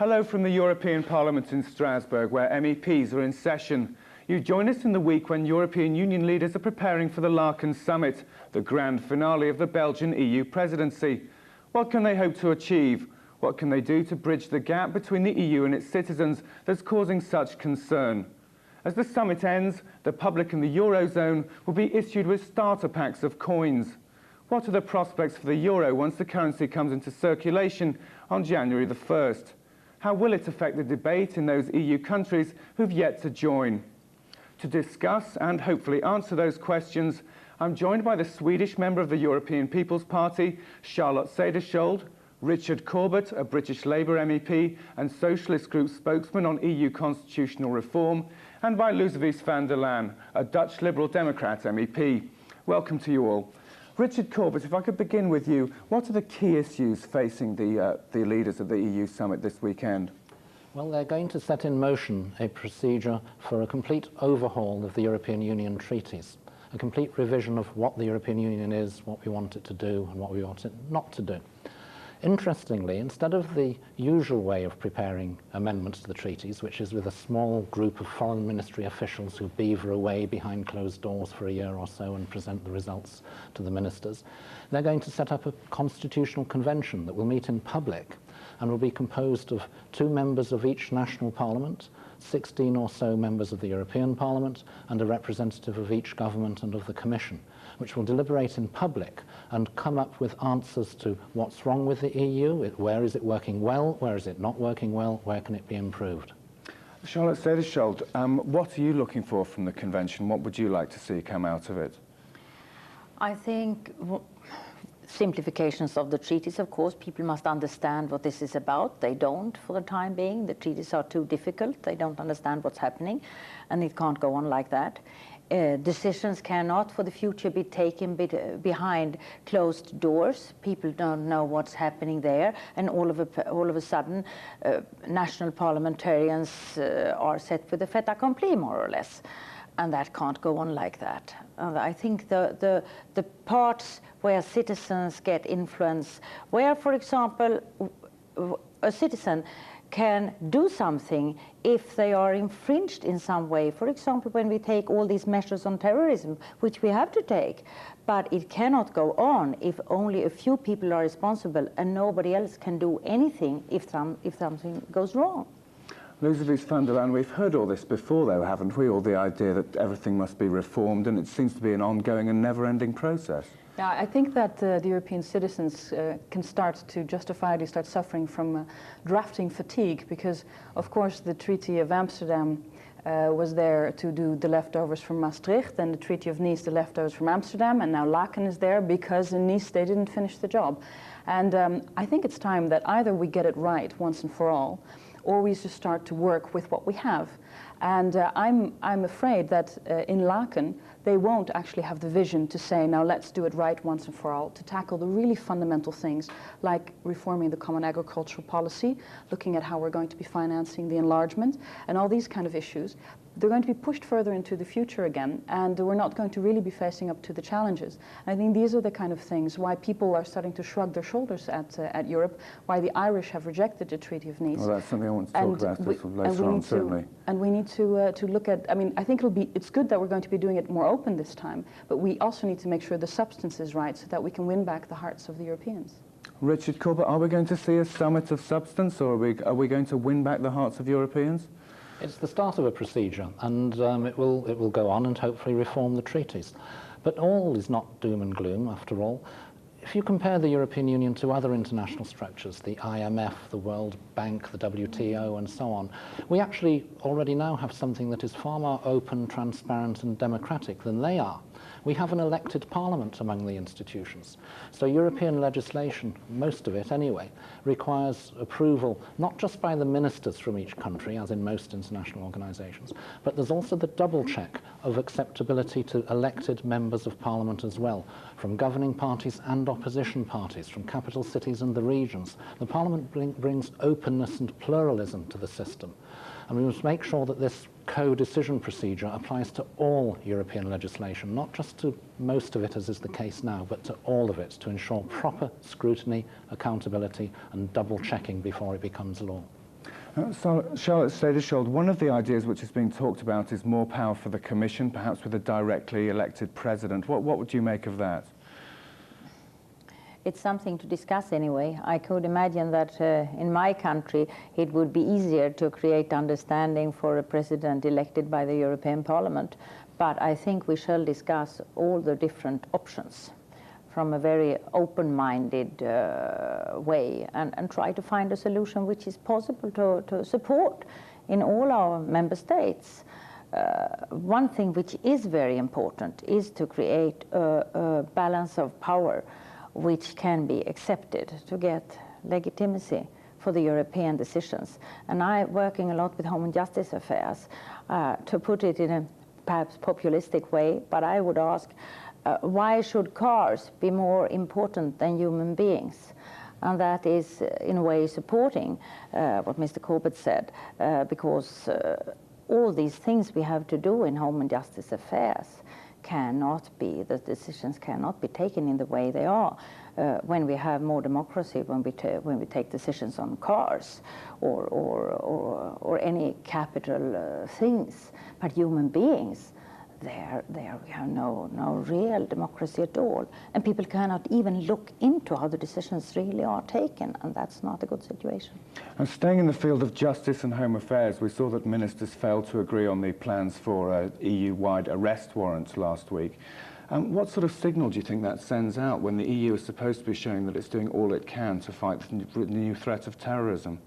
Hello from the European Parliament in Strasbourg, where MEPs are in session. You join us in the week when European Union leaders are preparing for the Laeken summit, the grand finale of the Belgian EU presidency. What can they hope to achieve? What can they do to bridge the gap between the EU and its citizens that's causing such concern? As the summit ends, the public in the Eurozone will be issued with starter packs of coins. What are the prospects for the euro once the currency comes into circulation on January the 1st? How will it affect the debate in those EU countries who've yet to join? To discuss and hopefully answer those questions, I'm joined by the Swedish member of the European People's Party, Charlotte Cederschiöld, Richard Corbett, a British Labour MEP and Socialist Group spokesman on EU constitutional reform, and by Ludovic van der Laan, a Dutch Liberal Democrat MEP. Welcome to you all. Richard Corbett, if I could begin with you, what are the key issues facing the leaders of the EU summit this weekend? Well, they're going to set in motion a procedure for a complete overhaul of the European Union treaties, a complete revision of what the European Union is, what we want it to do, and what we want it not to do. Interestingly, instead of the usual way of preparing amendments to the treaties, which is with a small group of foreign ministry officials who beaver away behind closed doors for a year or so and present the results to the ministers, they're going to set up a constitutional convention that will meet in public and will be composed of 2 members of each national parliament, 16 or so members of the European Parliament, and a representative of each government and of the Commission, which will deliberate in public and come up with answers to what's wrong with the EU, where is it working well, where is it not working well, where can it be improved. Charlotte Cederschiöld, what are you looking for from the convention? What would you like to see come out of it? I think simplifications of the treaties, of course. People must understand what this is about. They don't for the time being. The treaties are too difficult. They don't understand what's happening, and it can't go on like that. Decisions cannot for the future be taken behind closed doors. People don't know what's happening there, and all of a sudden national parliamentarians are set with a fait accompli, more or less. And that can't go on like that. I think the parts where citizens get influence, where, for example, a citizen can do something if they are infringed in some way. For example, when we take all these measures on terrorism, which we have to take, but it cannot go on if only a few people are responsible and nobody else can do anything if something goes wrong. Ludovic van der Laan, we've heard all this before, though, haven't we? All the idea that everything must be reformed, and it seems to be an ongoing and never-ending process. Yeah, I think that the European citizens can start to justifiably start suffering from drafting fatigue, because, of course, the Treaty of Amsterdam was there to do the leftovers from Maastricht, and the Treaty of Nice, the leftovers from Amsterdam, and now Laeken is there because in Nice they didn't finish the job. And I think it's time that either we get it right once and for all, or we just start to work with what we have. And I'm afraid that in Laeken, they won't actually have the vision to say, now let's do it right once and for all, to tackle the really fundamental things, like reforming the common agricultural policy, looking at how we're going to be financing the enlargement, and all these kind of issues. They're going to be pushed further into the future again, and we're not going to really be facing up to the challenges. And I think these are the kind of things why people are starting to shrug their shoulders at Europe, why the Irish have rejected the Treaty of Nice. Well, that's something I want to talk about later on, certainly. And we need to look at, I mean, I think it's good that we're going to be doing it more open this time, but we also need to make sure the substance is right so that we can win back the hearts of the Europeans. Richard Corbett, are we going to see a summit of substance, or are we going to win back the hearts of Europeans? It's the start of a procedure, and it will go on and hopefully reform the treaties. But all is not doom and gloom, after all. If you compare the European Union to other international structures, the IMF, the World Bank, the WTO, and so on, we actually already now have something that is far more open, transparent, and democratic than they are. We have an elected parliament among the institutions. So European legislation, most of it anyway, requires approval not just by the ministers from each country, as in most international organizations, but there's also the double check of acceptability to elected members of parliament as well, from governing parties and opposition parties, from capital cities and the regions. The parliament brings openness and pluralism to the system. And we must make sure that this co-decision procedure applies to all European legislation, not just to most of it, as is the case now, but to all of it, to ensure proper scrutiny, accountability, and double-checking before it becomes law. So, Charlotte Stederschold, one of the ideas which is being talked about is more power for the Commission, perhaps with a directly elected president. What would you make of that? It's something to discuss anyway. I could imagine that in my country it would be easier to create understanding for a president elected by the European Parliament. But I think we shall discuss all the different options from a very open-minded way and try to find a solution which is possible to support in all our member states. One thing which is very important is to create a balance of power which can be accepted to get legitimacy for the European decisions. And I'm working a lot with Home and Justice Affairs, to put it in a perhaps populistic way, but I would ask, why should cars be more important than human beings? And that is, in a way, supporting what Mr. Corbett said, because all these things we have to do in Home and Justice Affairs the decisions cannot be taken in the way they are when we have more democracy, when we take decisions on cars or any capital things. But human beings, there we have no real democracy at all. And people cannot even look into how the decisions really are taken, and that's not a good situation. And staying in the field of justice and home affairs, we saw that ministers failed to agree on the plans for EU-wide arrest warrants last week. What sort of signal do you think that sends out when the EU is supposed to be showing that it's doing all it can to fight the new threat of terrorism?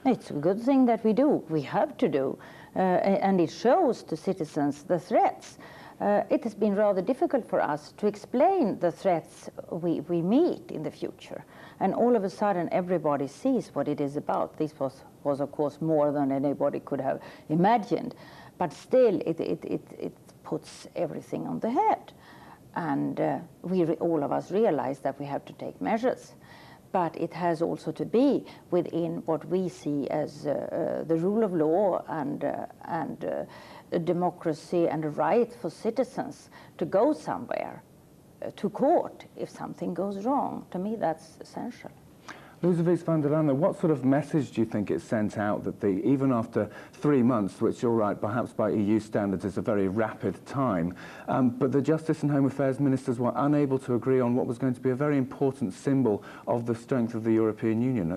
It's a good thing that we do. We have to do. And it shows to citizens the threats. It has been rather difficult for us to explain the threats we meet in the future. And all of a sudden, everybody sees what it is about. This was of course, more than anybody could have imagined. But still, it puts everything on the head. And all of us realize that we have to take measures. But it has also to be within what we see as the rule of law and democracy and a right for citizens to go somewhere, to court, if something goes wrong. To me, that's essential. Ludovic van der Laan, what sort of message do you think it sent out that even after 3 months, which you're right, perhaps by EU standards is a very rapid time, but the Justice and Home Affairs ministers were unable to agree on what was going to be a very important symbol of the strength of the European Union?